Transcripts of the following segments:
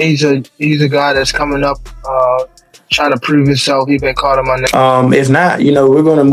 he's a guy that's coming up, trying to prove himself. He's been calling my name. If not, we're gonna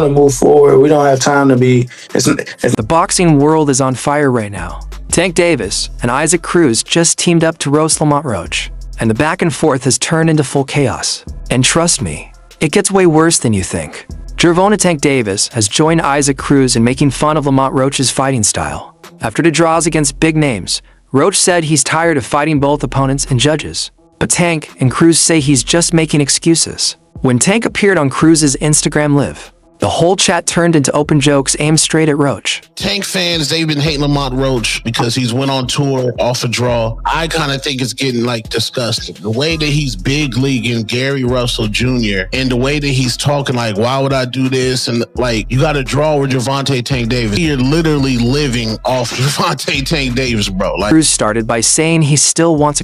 move forward. We don't have time to be. The boxing world is on fire right now. Tank Davis and Isaac Cruz just teamed up to roast Lamont Roach, and the back and forth has turned into full chaos. And trust me, it gets way worse than you think. Gervonta Tank Davis has joined Isaac Cruz in making fun of Lamont Roach's fighting style. After the draws against big names, Roach said he's tired of fighting both opponents and judges. But Tank and Cruz say he's just making excuses. When Tank appeared on Cruz's Instagram Live, the whole chat turned into open jokes aimed straight at Roach. Tank fans, they've been hating Lamont Roach because he's went on tour off a draw. I kind of think it's getting disgusting. The way that he's big leaguing Gary Russell Jr. and the way that he's talking why would I do this? And you got to draw with Gervonta Tank Davis. You're literally living off Gervonta Tank Davis, bro. Cruz started by saying he still wants a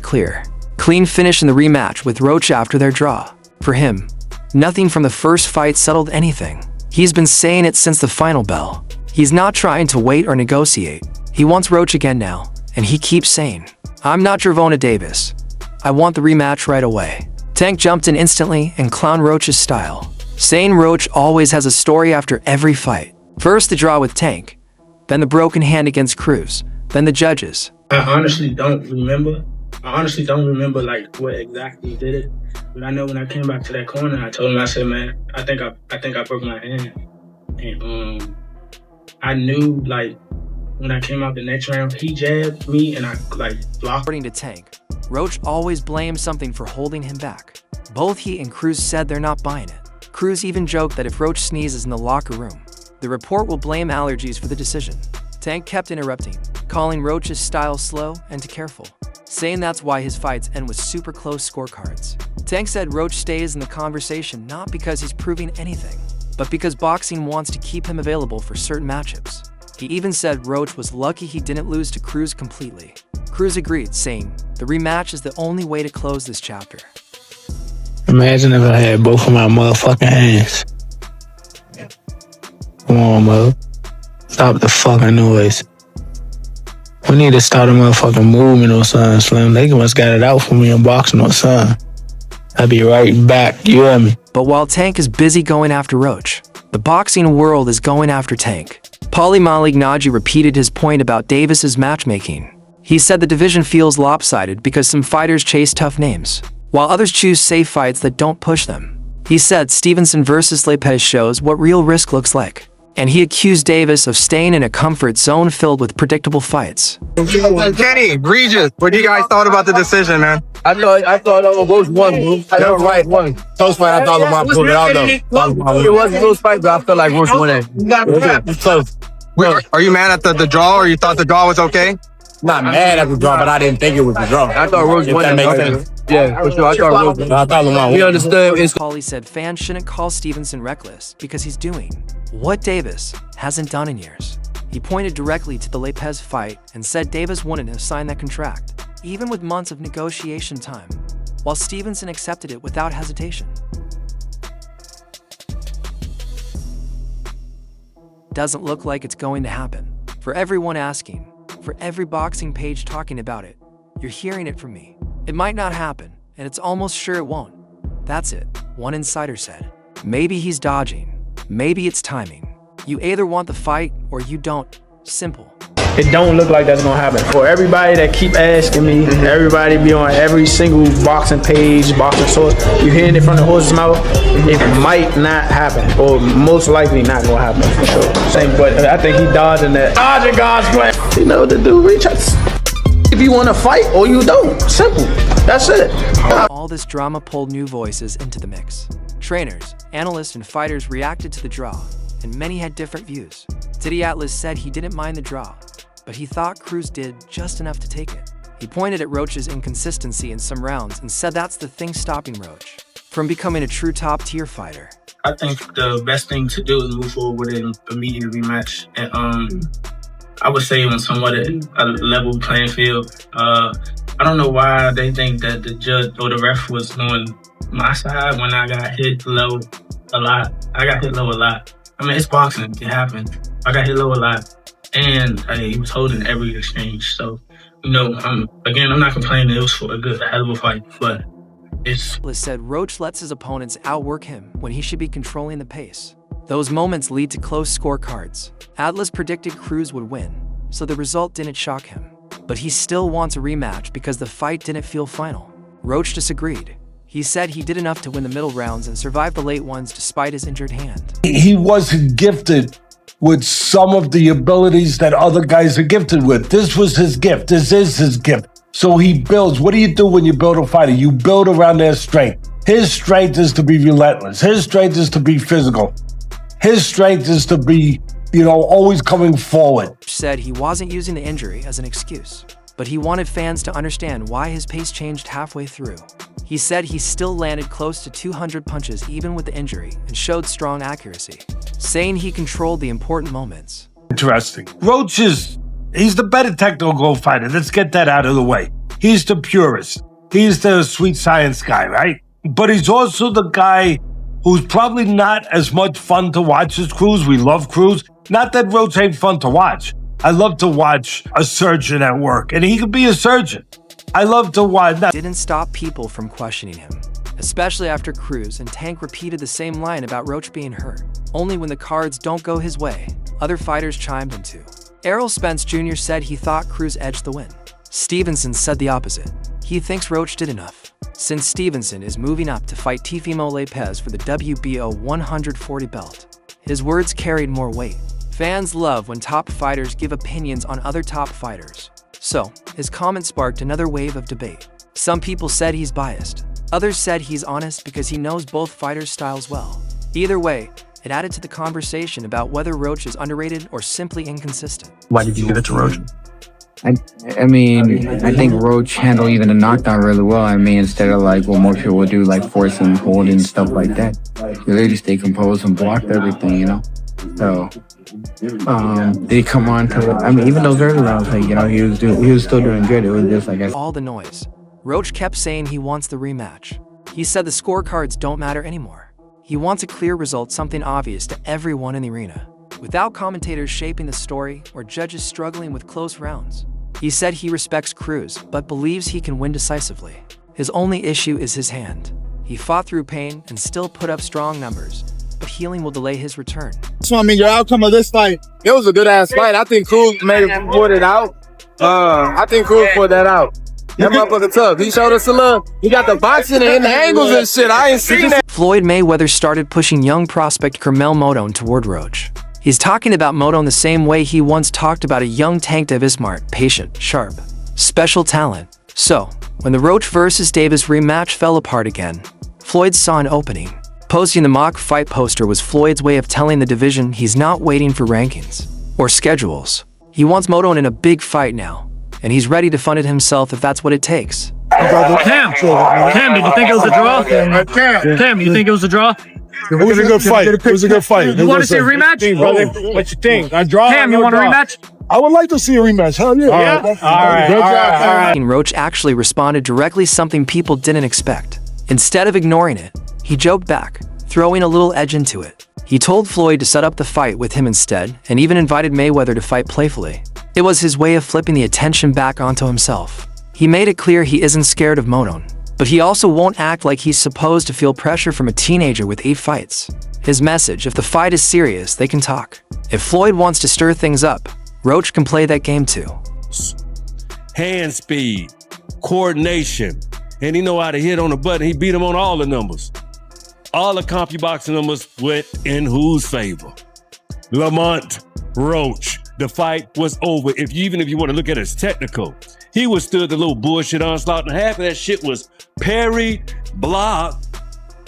clean finish in the rematch with Roach after their draw. For him, nothing from the first fight settled anything. He's been saying it since the final bell. He's not trying to wait or negotiate. He wants Roach again now, and he keeps saying, "I'm not Gervonta Davis. I want the rematch right away." Tank jumped in instantly and clowned Roach's style, saying Roach always has a story after every fight. First the draw with Tank, then the broken hand against Cruz, then the judges. I honestly don't remember what exactly did it. But I know when I came back to that corner, I told him, I said, man, I think I broke my hand. And I knew when I came out the next round, he jabbed me and I blocked. According to Tank, Roach always blames something for holding him back. Both he and Cruz said they're not buying it. Cruz even joked that if Roach sneezes in the locker room, the report will blame allergies for the decision. Tank kept interrupting, calling Roach's style slow and too careful, saying that's why his fights end with super close scorecards. Tank said Roach stays in the conversation not because he's proving anything, but because boxing wants to keep him available for certain matchups. He even said Roach was lucky he didn't lose to Cruz completely. Cruz agreed, saying, "The rematch is the only way to close this chapter." Imagine if I had both of my motherfucking hands. Come on, Mo. Stop the fucking noise. We need to start a motherfucking movement or something, Slim. They must got it out for me in boxing or something. I'll be right back, you hear me? But while Tank is busy going after Roach, the boxing world is going after Tank. Paulie Malignaggi repeated his point about Davis's matchmaking. He said the division feels lopsided because some fighters chase tough names, while others choose safe fights that don't push them. He said Stevenson versus Lopez shows what real risk looks like, and he accused Davis of staying in a comfort zone filled with predictable fights. Kenny, Regis, what do you guys thought about the decision, man? I thought Roach won, bro. That was right. Close fight. I thought Lamont pulled it out, though. It wasn't a close fight, but I felt like Roach won it. It was close. Are you mad at the draw, or you thought the draw was okay? Not mad at the draw, but I didn't think it was the draw. I thought Roach won it. Yeah, for sure. I thought Lamont won. We understood. Paulie said fans shouldn't call Stevenson reckless because he's doing what Davis hasn't done in years. He pointed directly to the Lopez fight and said Davis wouldn't have signed that contract, even with months of negotiation time, while Stevenson accepted it without hesitation. Doesn't look like it's going to happen. For everyone asking, for every boxing page talking about it, you're hearing it from me. It might not happen, and it's almost sure it won't. That's it, one insider said. Maybe he's dodging. Maybe it's timing. You either want the fight or you don't. Simple. It don't look like that's gonna happen. For everybody that keep asking me, everybody be on every single boxing page, boxing source, you hearing it from the horse's mouth, it might not happen, or most likely not gonna happen for sure. Same, but I think he dodging that. Dodging God's plan. You know what to do, reach out. If you want to fight or you don't. Simple. That's it. All this drama pulled new voices into the mix. Trainers, analysts, and fighters reacted to the draw, and many had different views. Diddy Atlas said he didn't mind the draw, but he thought Cruz did just enough to take it. He pointed at Roach's inconsistency in some rounds and said that's the thing stopping Roach from becoming a true top-tier fighter. I think the best thing to do is move forward with an immediate rematch. And I would say on somewhat a level playing field. I don't know why they think that the judge or the ref was on my side when I got hit low a lot. I got hit low a lot. I mean, it's boxing. It happened. I got hit low a lot. And he was holding every exchange. So again, I'm not complaining. It was for a hell of a fight, but it's. Atlas said Roach lets his opponents outwork him when he should be controlling the pace. Those moments lead to close scorecards. Atlas predicted Cruz would win, so the result didn't shock him. But he still wants a rematch because the fight didn't feel final. Roach disagreed. He said he did enough to win the middle rounds and survive the late ones despite his injured hand. He wasn't gifted with some of the abilities that other guys are gifted with. This was his gift. This is his gift. So he builds. What do you do when you build a fighter? You build around their strength. His strength is to be relentless. His strength is to be physical. His strength is to be, always coming forward. Said he wasn't using the injury as an excuse, but he wanted fans to understand why his pace changed halfway through. He said he still landed close to 200 punches even with the injury and showed strong accuracy, saying he controlled the important moments. Interesting. Roach he's the better technical fighter. Let's get that out of the way. He's the purist. He's the sweet science guy, right? But he's also the guy who's probably not as much fun to watch as Cruz. We love Cruz. Not that Roach ain't fun to watch. I love to watch a surgeon at work, and he could be a surgeon. I love to watch. Didn't stop people from questioning him, especially after Cruz and Tank repeated the same line about Roach being hurt. Only when the cards don't go his way, other fighters chimed in too. Errol Spence Jr. said he thought Cruz edged the win. Stevenson said the opposite. He thinks Roach did enough, since Stevenson is moving up to fight Teofimo Lopez for the WBO 140 belt. His words carried more weight. Fans love when top fighters give opinions on other top fighters. So, his comment sparked another wave of debate. Some people said he's biased. Others said he's honest because he knows both fighters' styles well. Either way, it added to the conversation about whether Roach is underrated or simply inconsistent. Why did you give it to Roach? I think Roach handled even the knockdown really well. Instead of what most people would do, forcing, holding, and stuff like that. He really stayed composed and blocked everything, So, did he come on to, even those early rounds, he was still doing good. It was just all the noise. Roach kept saying he wants the rematch. He said the scorecards don't matter anymore. He wants a clear result, something obvious to everyone in the arena, without commentators shaping the story or judges struggling with close rounds. He said he respects Cruz, but believes he can win decisively. His only issue is his hand. He fought through pain and still put up strong numbers, but healing will delay his return. So, your outcome of this fight, it was a good-ass fight. I think Cruz put it out. I think Cruz put that out. That motherfucker tough. He showed us a look. He got the boxing and the angles and shit. I ain't seen that. Floyd Mayweather started pushing young prospect Carmel Modone toward Roach. He's talking about Modone the same way he once talked about a young Tank Davis, smart, patient, sharp, special talent. So, when the Roach versus Davis rematch fell apart again, Floyd saw an opening. Posting the mock fight poster was Floyd's way of telling the division he's not waiting for rankings or schedules. He wants Modone in a big fight now, and he's ready to fund it himself if that's what it takes. Cam, did you think it was a draw? Cam, you think it was a draw? It was a good fight. It was a good fight. You want to see a rematch? What you think? I draw. Cam, you want a rematch? I would like to see a rematch. Hell yeah. All right. Roach actually responded directly, something people didn't expect. Instead of ignoring it, he joked back, throwing a little edge into it. He told Floyd to set up the fight with him instead, and even invited Mayweather to fight playfully. It was his way of flipping the attention back onto himself. He made it clear he isn't scared of Modone, but he also won't act like he's supposed to feel pressure from a teenager with 8 fights. His message: if the fight is serious, they can talk. If Floyd wants to stir things up, Roach can play that game too. Hand speed, coordination, and he know how to hit on the button. He beat him on all the numbers. All the CompuBoxing numbers went in whose favor? Lamont Roach. The fight was over. Even if you want to look at it as technical, he withstood the little bullshit onslaught, and half of that shit was parried, blocked,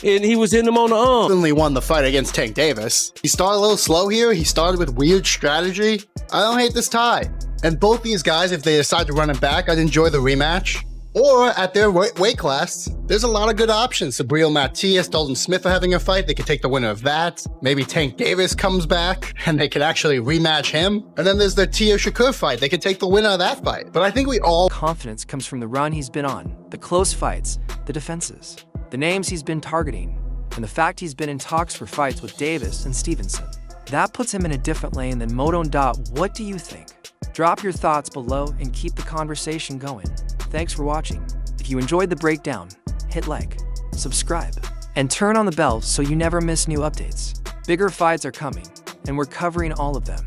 and he was hitting him on the arm. Definitely won the fight against Tank Davis. He started a little slow here. He started with weird strategy. I don't hate this tie. And both these guys, if they decide to run it back, I'd enjoy the rematch. Or at their weight class, there's a lot of good options. Sabril Matias, Dalton Smith are having a fight. They could take the winner of that. Maybe Tank Davis comes back and they could actually rematch him. And then there's the Tia Shakur fight. They could take the winner of that fight. But I think we all... Confidence comes from the run he's been on, the close fights, the defenses, the names he's been targeting, and the fact he's been in talks for fights with Davis and Stevenson. That puts him in a different lane than Modon. What do you think? Drop your thoughts below and keep the conversation going. Thanks for watching. If you enjoyed the breakdown, hit like, subscribe, and turn on the bell so you never miss new updates. Bigger fights are coming, and we're covering all of them.